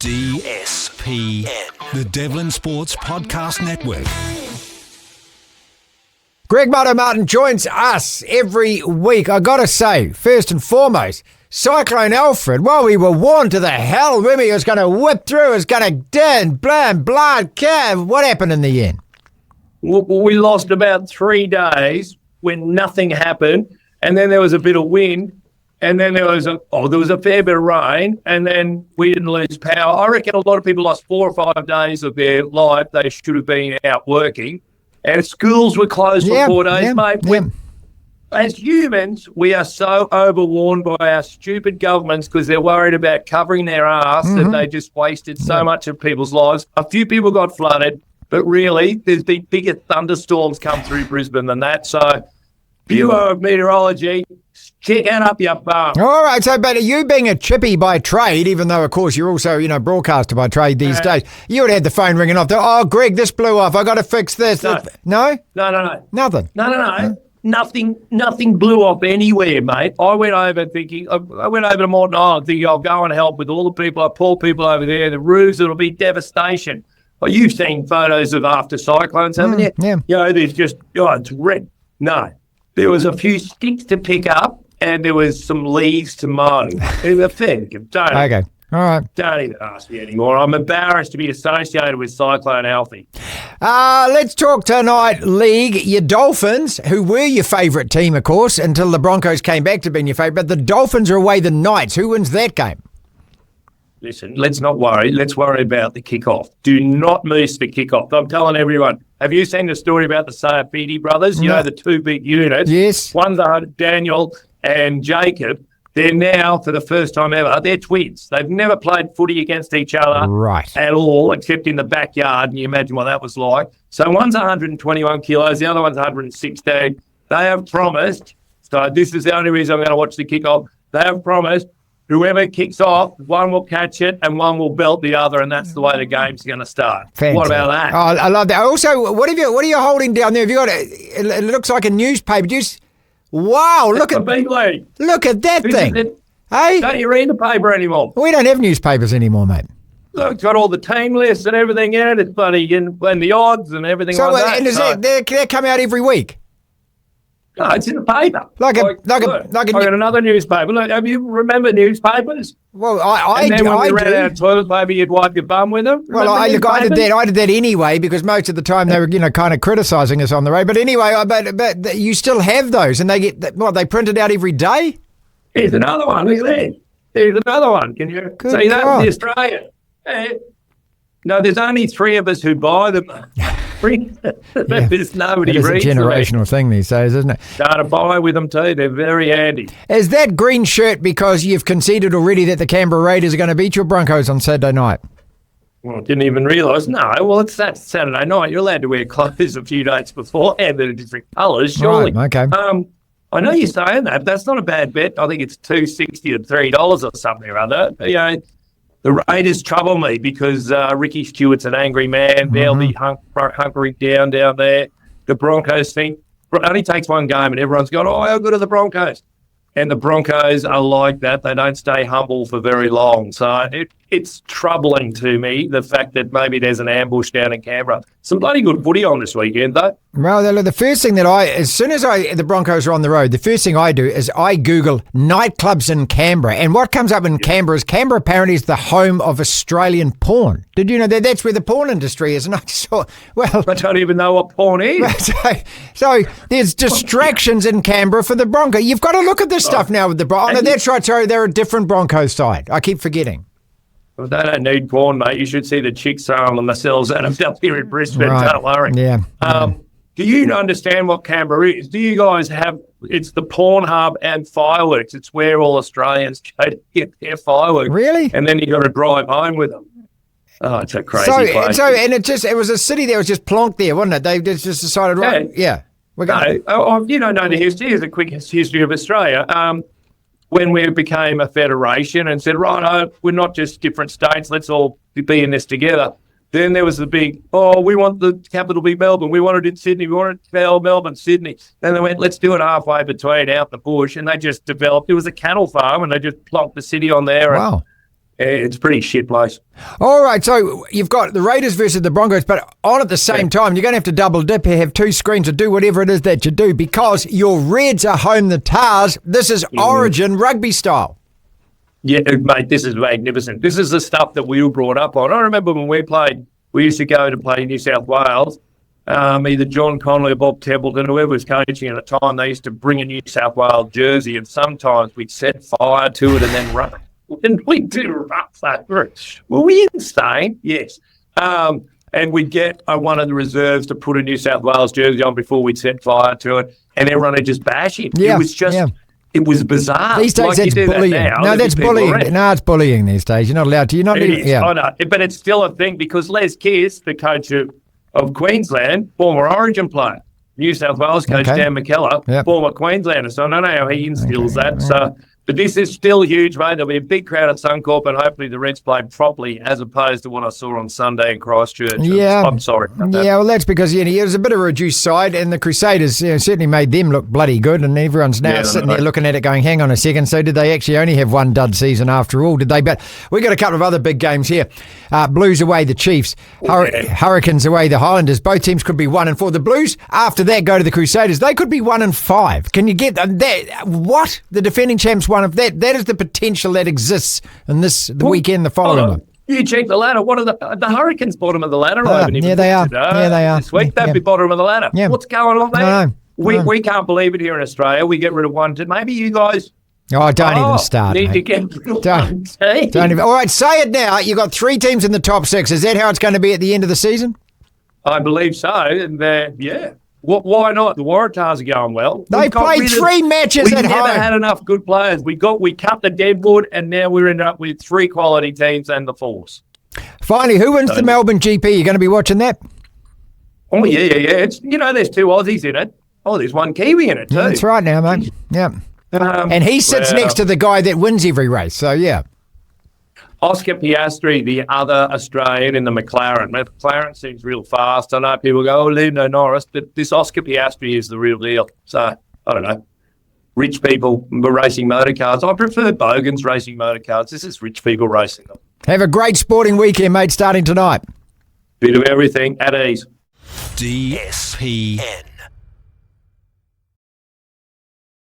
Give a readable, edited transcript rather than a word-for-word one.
DSPN, the Devlin Sports Podcast Network. Greg Martin joins us every week. I got to say, first and foremost, Cyclone Alfred, well, we were warned to the hell when he was going to whip through, was going to blood, Cav. What happened in the end? Well, we lost about 3 days when nothing happened, and then there was a bit of wind, and then there was a fair bit of rain, and then we didn't lose power. I reckon a lot of people lost 4 or 5 days of their life. They should have been out working, and schools were closed for 4 days, mate. As humans, we are so overworn by our stupid governments because they're worried about covering their ass that they just wasted so much of people's lives. A few people got flooded, but really, there's been bigger thunderstorms come through Brisbane than that. So, Bureau of Meteorology, check that up your bum. All right, so, but you being a chippy by trade, even though, of course, you're also, broadcaster by trade these days, you would have had the phone ringing off. Oh, Greg, this blew off. I got to fix this. No? No. Nothing? No. Nothing blew off anywhere, mate. I went over to Morton Island thinking I'll go and help with all the people, poor people over there, the roofs, it'll be devastation. Well, you've seen photos of after cyclones, haven't you? Yeah. There's just, it's red. No. There was a few sticks to pick up and there was some leaves to mow. It was fair. Okay. All right. Don't even ask me anymore. I'm embarrassed to be associated with Cyclone Alfred. Let's talk tonight, League. Your Dolphins, who were your favourite team, of course, until the Broncos came back to being your favourite, but the Dolphins are away the Knights. Who wins that game? Listen, let's not worry. Let's worry about the kickoff. Do not miss the kickoff. I'm telling everyone. Have you seen the story about the Sayapiti brothers? You know, the two big units? Yes. One's Daniel and Jacob. They're now, for the first time ever, they're twins. They've never played footy against each other at all, except in the backyard, and you imagine what that was like. So one's 121 kilos, the other one's 116. They have promised, so this is the only reason I'm going to watch the kickoff, they have promised whoever kicks off, one will catch it and one will belt the other, and that's the way the game's going to start. Fantastic. What about that? Oh, I love that. Also, what are you holding down there? Have you got it looks like a newspaper. Wow, look at big league. Look at that thing. Hey? Don't you read the paper anymore? We don't have newspapers anymore, mate. Look, it's got all the team lists and everything in it. It's bloody and the odds and everything like that. And does that come out every week? No, it's in the paper. I got another newspaper. Look, have you remember newspapers? Well, and then when we ran out of toilet paper, you'd wipe your bum with them. Well, I did that anyway because most of the time they were, kind of criticising us on the road. But anyway, but you still have those, and they get they printed out every day. Here's another one. Look at that. Here's another one. Can you see that? The Australian. No, there's only 3 of us who buy them. There's nobody reads them. It's a generational thing these days, isn't it? Start a buy with them too. They're very handy. Is that green shirt because you've conceded already that the Canberra Raiders are going to beat your Broncos on Saturday night? Well, I didn't even realise. No, well, it's that Saturday night. You're allowed to wear clothes a few days before and they're different colours, surely. Right, okay. I know you're saying that, but that's not a bad bet. I think it's $2.60 to $3 or something or other. The Raiders trouble me because Ricky Stewart's an angry man. They'll be hunkering down there. The Broncos think it only takes one game and everyone's going, how good are the Broncos? And the Broncos are like that. They don't stay humble for very long. So it's troubling to me, the fact that maybe there's an ambush down in Canberra. Some bloody good footy on this weekend, though. Well, the first thing that as soon as the Broncos are on the road, the first thing I do is I Google nightclubs in Canberra. And what comes up in Canberra is Canberra apparently is the home of Australian porn. Did you know that that's where the porn industry is? And I just thought, well... I don't even know what porn is. So there's distractions in Canberra for the Broncos. You've got to look at this stuff now with the Broncos. Oh, no, that's right. Sorry, they're a different Broncos side. I keep forgetting. Well, they don't need porn, mate. You should see the chicks on themselves out of here in Brisbane. Right. Don't worry. Yeah. Do you understand what Canberra is? Do you guys have? It's the porn hub and fireworks. It's where all Australians go to get their fireworks. Really? And then you got to drive home with them. Oh, it's a crazy place. And it was a city that was just plonked there, wasn't it? They just decided, right? Yeah. You don't know the history. Here's the quick history of Australia. When we became a federation and said, we're not just different states, let's all be in this together. Then there was the big, we want the capital to be Melbourne. We want it in Sydney. We want it to be Melbourne, Sydney. Then they went, let's do it halfway between out in the bush. And they just developed, it was a cattle farm and they just plonked the city on there. Wow. It's a pretty shit place. All right, so you've got the Raiders versus the Broncos, but on at the same time, you're going to have to double dip here, have two screens to do whatever it is that you do, because your Reds are home the Tars. This is Origin rugby style. Yeah, mate, this is magnificent. This is the stuff that we were brought up on. I remember when we used to go to play New South Wales. Either John Connolly or Bob Templeton, whoever was coaching at the time, they used to bring a New South Wales jersey, and sometimes we'd set fire to it and then run it. And we do rough that through. Were we insane? Yes. And we'd get one of the reserves to put a New South Wales jersey on before we'd set fire to it, and everyone would just bash him. Yeah, it was just, it was bizarre. These days, that's bullying. That's bullying. No, it's bullying these days. You're not allowed to. You're not. I know, but it's still a thing because Les Kiss, the coach of Queensland, former Origin player, New South Wales coach Dan McKellar, former Queenslander. So I don't know how he instills that. So. But this is still huge, mate. There'll be a big crowd at Suncorp, and hopefully the Reds play properly as opposed to what I saw on Sunday in Christchurch. Yeah. I'm sorry about that. Yeah, well, that's because it was a bit of a reduced side, and the Crusaders certainly made them look bloody good, and everyone's now sitting there looking at it going, hang on a second, so did they actually only have one dud season after all, did they? But we got a couple of other big games here. Blues away the Chiefs, Hurricanes away the Highlanders. Both teams could be 1-4. The Blues, after that, go to the Crusaders. They could be 1-5. Can you get that? What? The defending champs won of that. That is the potential that exists in the weekend, the following one. You check the ladder. What are the Hurricanes bottom of the ladder? Yeah, they are. This week they'd be bottom of the ladder. Yeah. What's going on there? No. We can't believe it here in Australia. We get rid of one. Maybe you guys. Oh, don't even start. Need mate. to get rid of don't one. All right, say it now. You've got 3 teams in the top 6. Is that how it's going to be at the end of the season? I believe so. And yeah. Why not? The Waratahs are going well. They played 3 matches at home. We never had enough good players. We cut the deadwood, and now we're ending up with 3 quality teams and the Force. Finally, who wins the Melbourne GP? You're going to be watching that? Oh, yeah. It's, there's 2 Aussies in it. Oh, there's 1 Kiwi in it too. Yeah, that's right now, mate. Yeah. And he sits next to the guy that wins every race, so yeah. Oscar Piastri, the other Australian in the McLaren. McLaren seems real fast. I know people go, Lando Norris, but this Oscar Piastri is the real deal. So, I don't know. Rich people racing motor cars. I prefer Bogans racing motor cars. This is rich people racing them. Have a great sporting weekend, mate, starting tonight. Bit of everything at ease. DSPN.